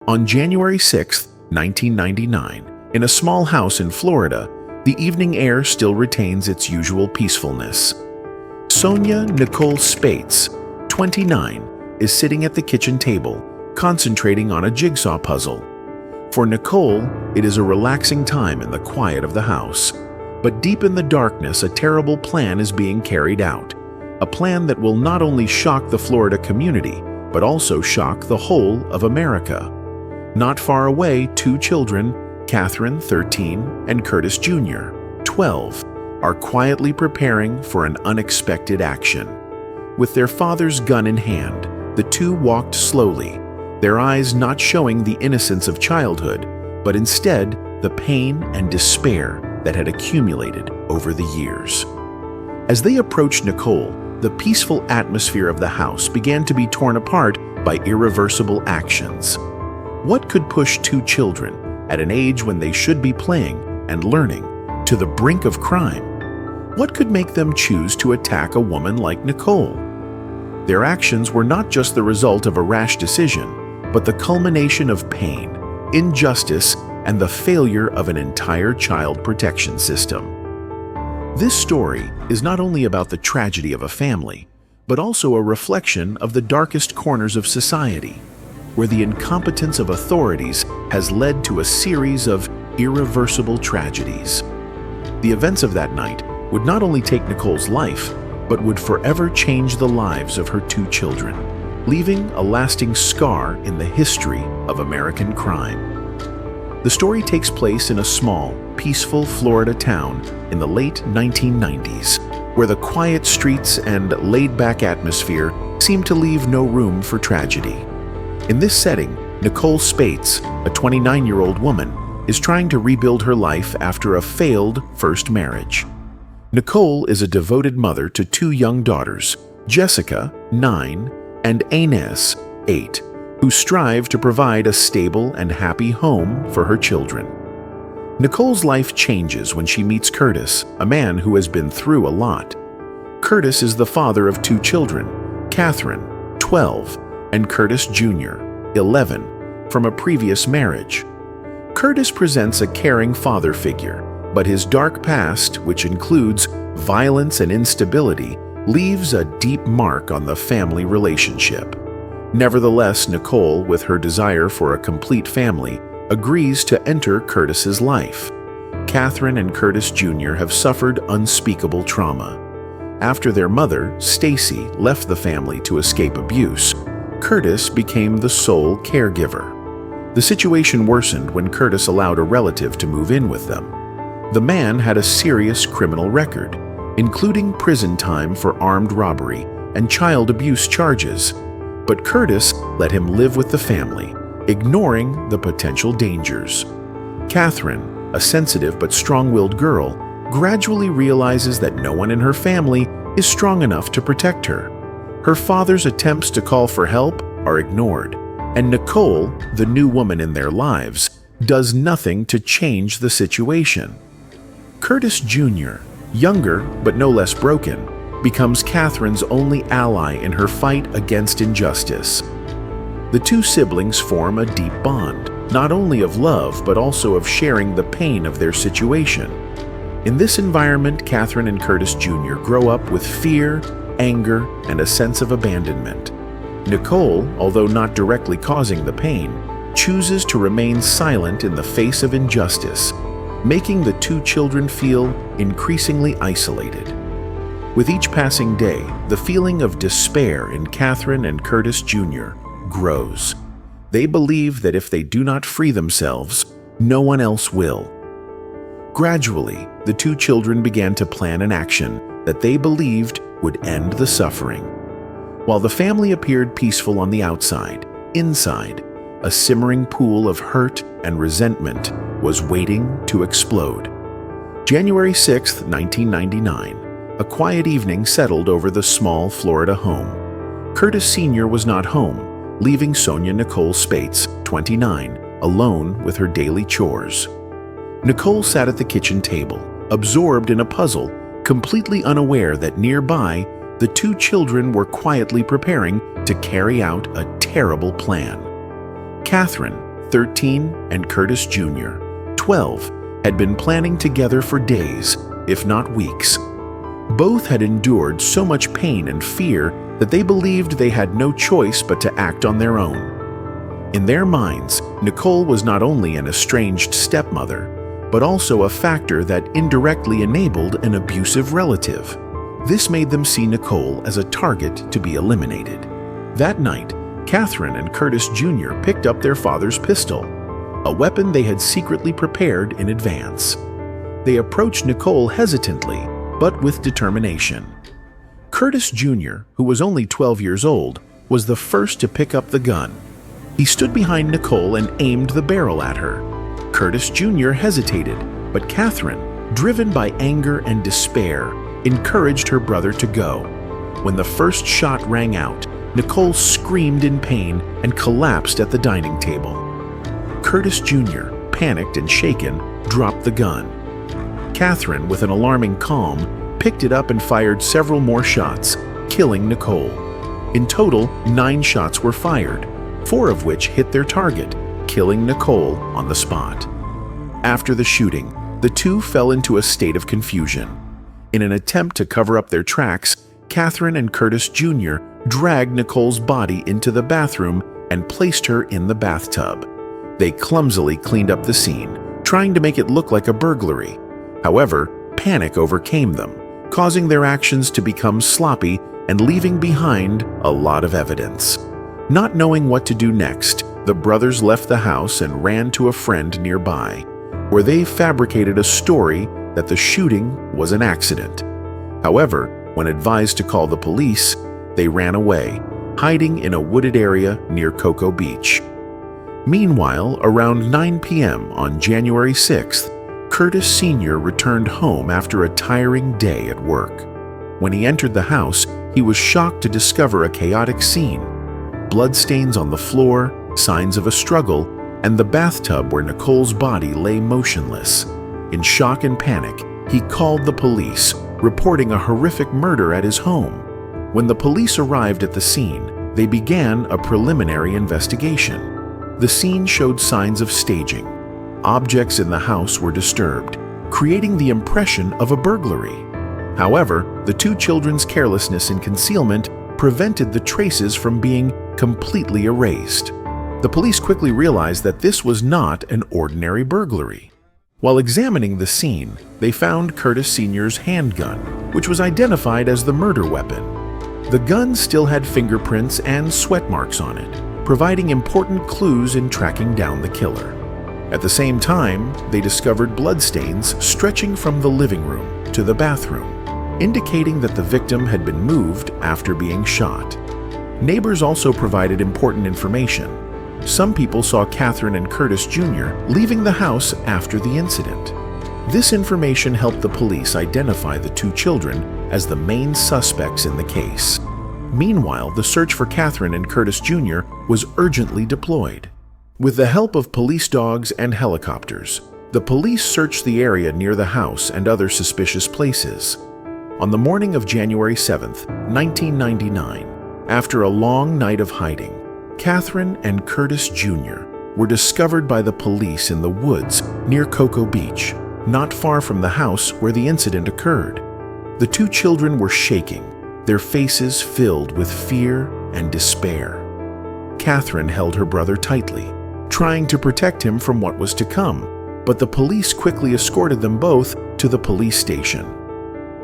On January 6, 1999, in a small house in Florida, the evening air still retains its usual peacefulness. Sonia Nicole Spates, 29, is sitting at the kitchen table, concentrating on a jigsaw puzzle. For Nicole, it is a relaxing time in the quiet of the house. But deep in the darkness, a terrible plan is being carried out. A plan that will not only shock the Florida community, but also shock the whole of America. Not far away, two children, Catherine, 13, and Curtis Jr., 12, are quietly preparing for an unexpected action. With their father's gun in hand, the two walked slowly, their eyes not showing the innocence of childhood, but instead the pain and despair that had accumulated over the years. As they approached Nicole, the peaceful atmosphere of the house began to be torn apart by irreversible actions. What could push two children, at an age when they should be playing and learning, to the brink of crime? What could make them choose to attack a woman like Nicole? Their actions were not just the result of a rash decision, but the culmination of pain, injustice, and the failure of an entire child protection system. This story is not only about the tragedy of a family, but also a reflection of the darkest corners of society, where the incompetence of authorities has led to a series of irreversible tragedies. The events of that night would not only take Nicole's life, but would forever change the lives of her two children, leaving a lasting scar in the history of American crime. The story takes place in a small, peaceful Florida town in the late 1990s, where the quiet streets and laid-back atmosphere seem to leave no room for tragedy. In this setting, Nicole Spates, a 29-year-old woman, is trying to rebuild her life after a failed first marriage. Nicole is a devoted mother to two young daughters, Jessica, 9, and Inez, 8, who strive to provide a stable and happy home for her children. Nicole's life changes when she meets Curtis, a man who has been through a lot. Curtis is the father of two children, Catherine, 12, and Curtis Jr., 11, from a previous marriage. Curtis presents a caring father figure, but his dark past, which includes violence and instability, leaves a deep mark on the family relationship. Nevertheless, Nicole, with her desire for a complete family, agrees to enter Curtis's life. Catherine and Curtis Jr. have suffered unspeakable trauma. After their mother, Stacy, left the family to escape abuse, Curtis became the sole caregiver. The situation worsened when Curtis allowed a relative to move in with them. The man had a serious criminal record, including prison time for armed robbery and child abuse charges. But Curtis let him live with the family, ignoring the potential dangers. Catherine, a sensitive but strong-willed girl, gradually realizes that no one in her family is strong enough to protect her. Her father's attempts to call for help are ignored, and Nicole, the new woman in their lives, does nothing to change the situation. Curtis Jr., younger but no less broken, becomes Catherine's only ally in her fight against injustice. The two siblings form a deep bond, not only of love but also of sharing the pain of their situation. In this environment, Catherine and Curtis Jr. grow up with fear, anger, and a sense of abandonment. Nicole, although not directly causing the pain, chooses to remain silent in the face of injustice, making the two children feel increasingly isolated. With each passing day, the feeling of despair in Catherine and Curtis Jr. grows. They believe that if they do not free themselves, no one else will. Gradually, the two children began to plan an action that they believed would end the suffering. While the family appeared peaceful on the outside, inside, a simmering pool of hurt and resentment was waiting to explode. January 6, 1999, a quiet evening settled over the small Florida home. Curtis Sr. was not home, leaving Sonia Nicole Spates, 29, alone with her daily chores. Nicole sat at the kitchen table, absorbed in a puzzle, completely unaware that nearby, the two children were quietly preparing to carry out a terrible plan. Catherine, 13, and Curtis Jr., 12, had been planning together for days, if not weeks. Both had endured so much pain and fear that they believed they had no choice but to act on their own. In their minds, Nicole was not only an estranged stepmother, but also a factor that indirectly enabled an abusive relative. This made them see Nicole as a target to be eliminated. That night, Catherine and Curtis Jr. picked up their father's pistol, a weapon they had secretly prepared in advance. They approached Nicole hesitantly, but with determination. Curtis Jr., who was only 12 years old, was the first to pick up the gun. He stood behind Nicole and aimed the barrel at her. Curtis Jr. hesitated, but Catherine, driven by anger and despair, encouraged her brother to go. When the first shot rang out, Nicole screamed in pain and collapsed at the dining table. Curtis Jr., panicked and shaken, dropped the gun. Catherine, with an alarming calm, picked it up and fired several more shots, killing Nicole. In total, 9 shots were fired, 4 of which hit their target, killing Nicole on the spot. After the shooting, the two fell into a state of confusion. In an attempt to cover up their tracks, Catherine and Curtis Jr. dragged Nicole's body into the bathroom and placed her in the bathtub. They clumsily cleaned up the scene, trying to make it look like a burglary. However, panic overcame them, causing their actions to become sloppy and leaving behind a lot of evidence. Not knowing what to do next, the brothers left the house and ran to a friend nearby, where they fabricated a story that the shooting was an accident. However, when advised to call the police, they ran away, hiding in a wooded area near Cocoa Beach. Meanwhile, around 9 p.m. on January 6th, Curtis Sr. returned home after a tiring day at work. When he entered the house, he was shocked to discover a chaotic scene. Bloodstains on the floor, signs of a struggle, and the bathtub where Nicole's body lay motionless. In shock and panic, he called the police, reporting a horrific murder at his home. When the police arrived at the scene, they began a preliminary investigation. The scene showed signs of staging. Objects in the house were disturbed, creating the impression of a burglary. However, the two children's carelessness and concealment prevented the traces from being completely erased. The police quickly realized that this was not an ordinary burglary. While examining the scene, they found Curtis Sr.'s handgun, which was identified as the murder weapon. The gun still had fingerprints and sweat marks on it, providing important clues in tracking down the killer. At the same time, they discovered bloodstains stretching from the living room to the bathroom, indicating that the victim had been moved after being shot. Neighbors also provided important information. Some people saw Catherine and Curtis Jr. leaving the house after the incident. This information helped the police identify the two children as the main suspects in the case. Meanwhile, the search for Catherine and Curtis Jr. was urgently deployed. With the help of police dogs and helicopters, the police searched the area near the house and other suspicious places. On the morning of January 7th, 1999, after a long night of hiding, Catherine and Curtis Jr. were discovered by the police in the woods near Cocoa Beach, not far from the house where the incident occurred. The two children were shaking, their faces filled with fear and despair. Catherine held her brother tightly, trying to protect him from what was to come, but the police quickly escorted them both to the police station.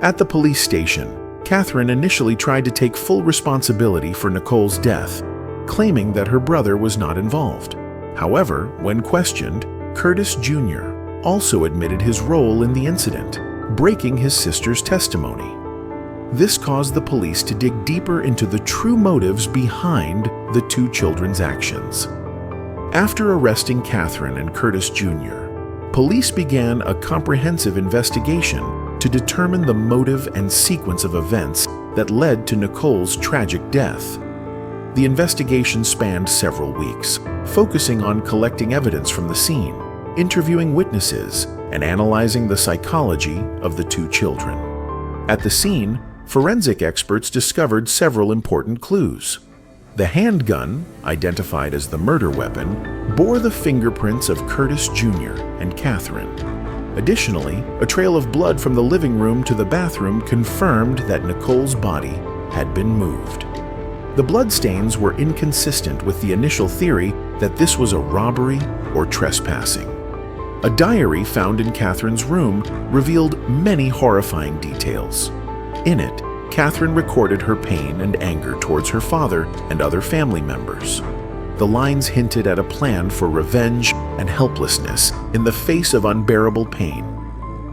At the police station, Catherine initially tried to take full responsibility for Nicole's death, claiming that her brother was not involved. However, when questioned, Curtis Jr. also admitted his role in the incident, breaking his sister's testimony. This caused the police to dig deeper into the true motives behind the two children's actions. After arresting Catherine and Curtis Jr., police began a comprehensive investigation to determine the motive and sequence of events that led to Nicole's tragic death. The investigation spanned several weeks, focusing on collecting evidence from the scene, interviewing witnesses, and analyzing the psychology of the two children. At the scene, forensic experts discovered several important clues. The handgun, identified as the murder weapon, bore the fingerprints of Curtis Jr. and Catherine. Additionally, a trail of blood from the living room to the bathroom confirmed that Nicole's body had been moved. The bloodstains were inconsistent with the initial theory that this was a robbery or trespassing. A diary found in Catherine's room revealed many horrifying details. In it, Catherine recorded her pain and anger towards her father and other family members. The lines hinted at a plan for revenge and helplessness in the face of unbearable pain.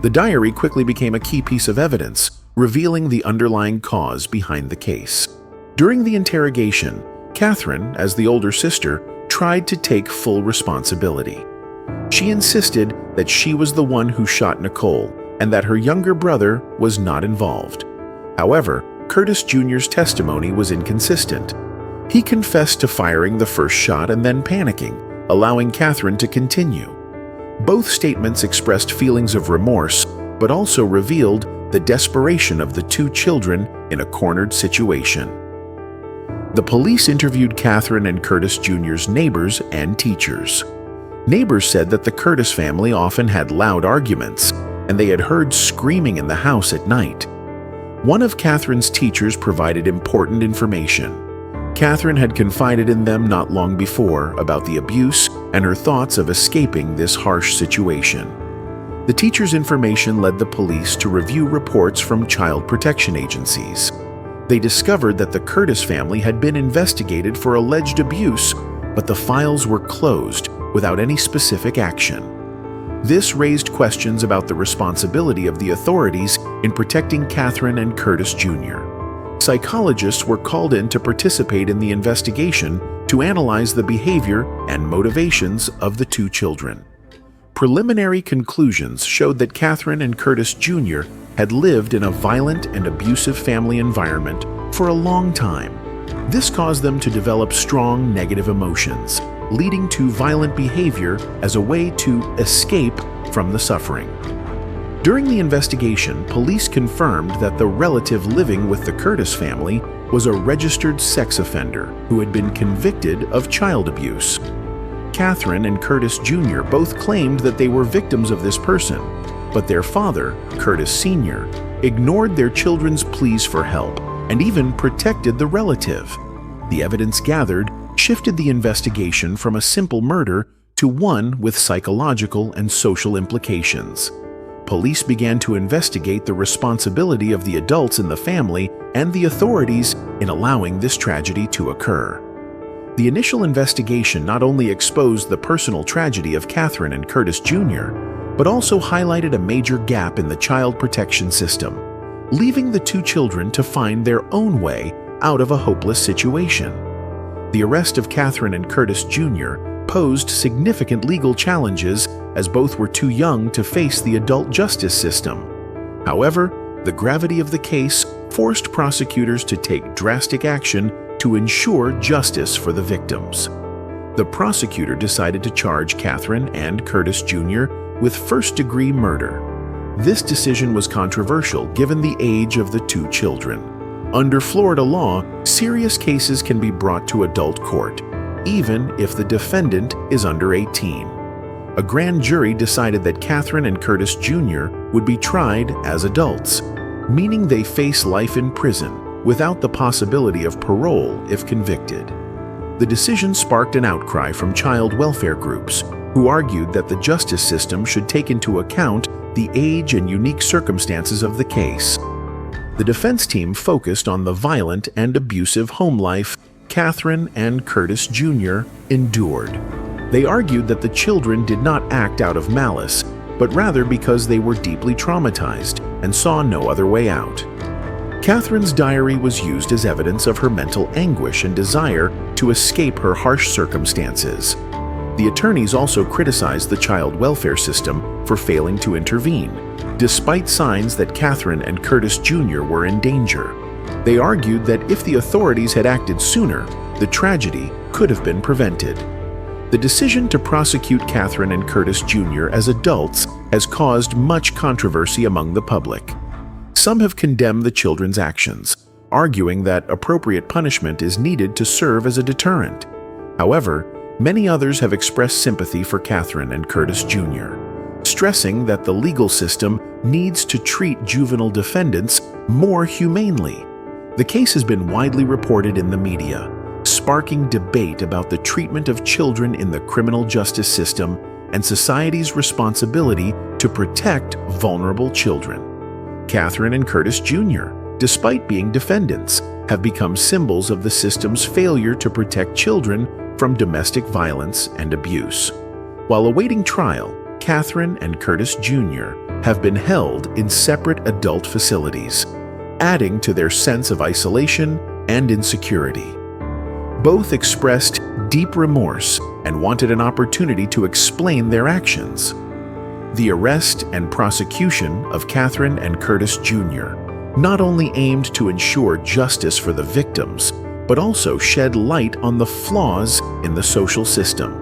The diary quickly became a key piece of evidence, revealing the underlying cause behind the case. During the interrogation, Catherine, as the older sister, tried to take full responsibility. She insisted that she was the one who shot Nicole and that her younger brother was not involved. However, Curtis Jr.'s testimony was inconsistent. He confessed to firing the first shot and then panicking, allowing Catherine to continue. Both statements expressed feelings of remorse, but also revealed the desperation of the two children in a cornered situation. The police interviewed Catherine and Curtis Jr.'s neighbors and teachers. Neighbors said that the Curtis family often had loud arguments, and they had heard screaming in the house at night. One of Catherine's teachers provided important information. Catherine had confided in them not long before about the abuse and her thoughts of escaping this harsh situation. The teacher's information led the police to review reports from child protection agencies. They discovered that the Curtis family had been investigated for alleged abuse, but the files were closed without any specific action. This raised questions about the responsibility of the authorities in protecting Catherine and Curtis Jr. Psychologists were called in to participate in the investigation to analyze the behavior and motivations of the two children. Preliminary conclusions showed that Catherine and Curtis Jr. had lived in a violent and abusive family environment for a long time. This caused them to develop strong negative emotions, leading to violent behavior as a way to escape from the suffering. During the investigation, police confirmed that the relative living with the Curtis family was a registered sex offender who had been convicted of child abuse. Catherine and Curtis Jr. both claimed that they were victims of this person, but their father, Curtis Sr., ignored their children's pleas for help and even protected the relative. The evidence gathered shifted the investigation from a simple murder to one with psychological and social implications. Police began to investigate the responsibility of the adults in the family and the authorities in allowing this tragedy to occur. The initial investigation not only exposed the personal tragedy of Catherine and Curtis Jr., but also highlighted a major gap in the child protection system, leaving the two children to find their own way out of a hopeless situation. The arrest of Catherine and Curtis Jr. posed significant legal challenges as both were too young to face the adult justice system. However, the gravity of the case forced prosecutors to take drastic action to ensure justice for the victims. The prosecutor decided to charge Catherine and Curtis Jr. with first-degree murder. This decision was controversial given the age of the two children. Under Florida law, serious cases can be brought to adult court, even if the defendant is under 18. A grand jury decided that Catherine and Curtis Jr. would be tried as adults, meaning they face life in prison without the possibility of parole if convicted. The decision sparked an outcry from child welfare groups, who argued that the justice system should take into account the age and unique circumstances of the case. The defense team focused on the violent and abusive home life Catherine and Curtis Jr. endured. They argued that the children did not act out of malice, but rather because they were deeply traumatized and saw no other way out. Catherine's diary was used as evidence of her mental anguish and desire to escape her harsh circumstances. The attorneys also criticized the child welfare system for failing to intervene, despite signs that Catherine and Curtis Jr. were in danger. They argued that if the authorities had acted sooner, the tragedy could have been prevented. The decision to prosecute Catherine and Curtis Jr. as adults has caused much controversy among the public. Some have condemned the children's actions, arguing that appropriate punishment is needed to serve as a deterrent. However, many others have expressed sympathy for Catherine and Curtis Jr., stressing that the legal system needs to treat juvenile defendants more humanely. The case has been widely reported in the media, sparking debate about the treatment of children in the criminal justice system and society's responsibility to protect vulnerable children. Catherine and Curtis Jr., despite being defendants, have become symbols of the system's failure to protect children from domestic violence and abuse. While awaiting trial, Catherine and Curtis Jr. have been held in separate adult facilities, adding to their sense of isolation and insecurity. Both expressed deep remorse and wanted an opportunity to explain their actions. The arrest and prosecution of Catherine and Curtis Jr. not only aimed to ensure justice for the victims, but also shed light on the flaws in the social system.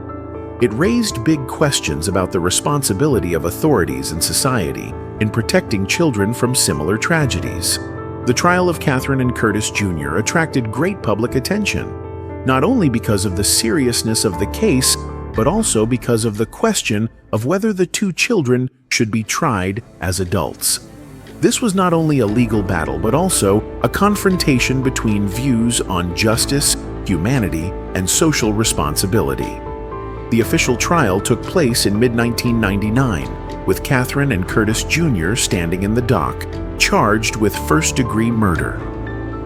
It raised big questions about the responsibility of authorities and society in protecting children from similar tragedies. The trial of Catherine and Curtis Jr. attracted great public attention, not only because of the seriousness of the case, but also because of the question of whether the two children should be tried as adults. This was not only a legal battle, but also a confrontation between views on justice, humanity, and social responsibility. The official trial took place in mid-1999, with Catherine and Curtis Jr. standing in the dock, charged with first-degree murder.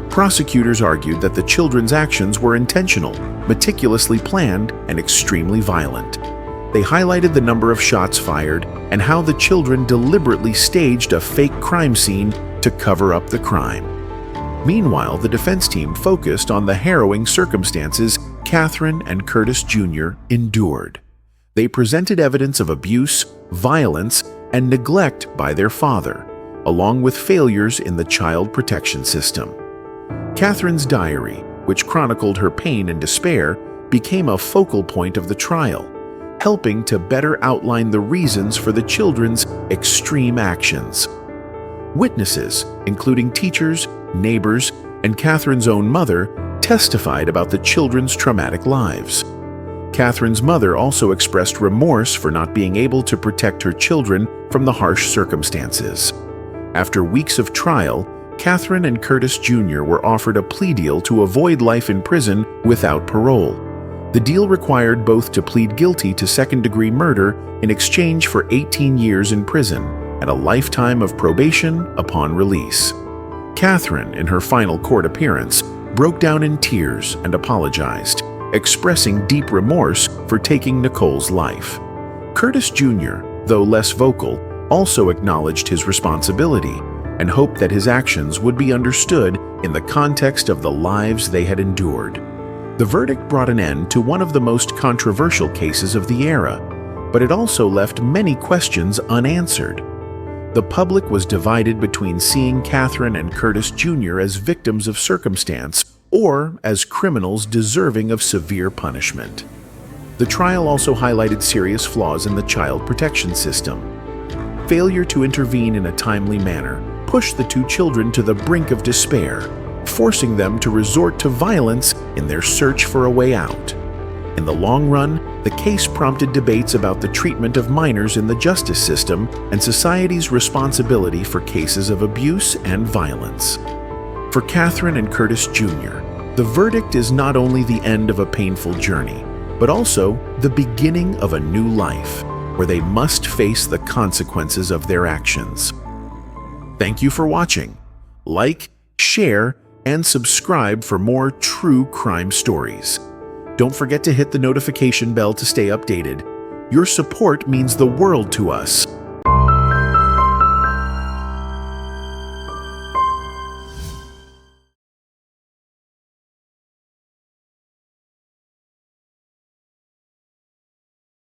Prosecutors argued that the children's actions were intentional, meticulously planned, and extremely violent. They highlighted the number of shots fired and how the children deliberately staged a fake crime scene to cover up the crime. Meanwhile, the defense team focused on the harrowing circumstances Catherine and Curtis Jr. endured. They presented evidence of abuse, violence, and neglect by their father, along with failures in the child protection system. Catherine's diary, which chronicled her pain and despair, became a focal point of the trial, helping to better outline the reasons for the children's extreme actions. Witnesses, including teachers, neighbors, and Catherine's own mother, testified about the children's traumatic lives. Catherine's mother also expressed remorse for not being able to protect her children from the harsh circumstances. After weeks of trial, Catherine and Curtis Jr. were offered a plea deal to avoid life in prison without parole. The deal required both to plead guilty to second-degree murder in exchange for 18 years in prison and a lifetime of probation upon release. Catherine, in her final court appearance, broke down in tears and apologized, expressing deep remorse for taking Nicole's life. Curtis Jr., though less vocal, also acknowledged his responsibility and hoped that his actions would be understood in the context of the lives they had endured. The verdict brought an end to one of the most controversial cases of the era, but it also left many questions unanswered. The public was divided between seeing Catherine and Curtis Jr. as victims of circumstance or as criminals deserving of severe punishment. The trial also highlighted serious flaws in the child protection system. Failure to intervene in a timely manner pushed the two children to the brink of despair, forcing them to resort to violence in their search for a way out. In the long run, the case prompted debates about the treatment of minors in the justice system and society's responsibility for cases of abuse and violence. For Catherine and Curtis Jr., the verdict is not only the end of a painful journey, but also the beginning of a new life, where they must face the consequences of their actions. Thank you for watching. Like, share, and subscribe for more true crime stories. Don't forget to hit the notification bell to stay updated. Your support means the world to us.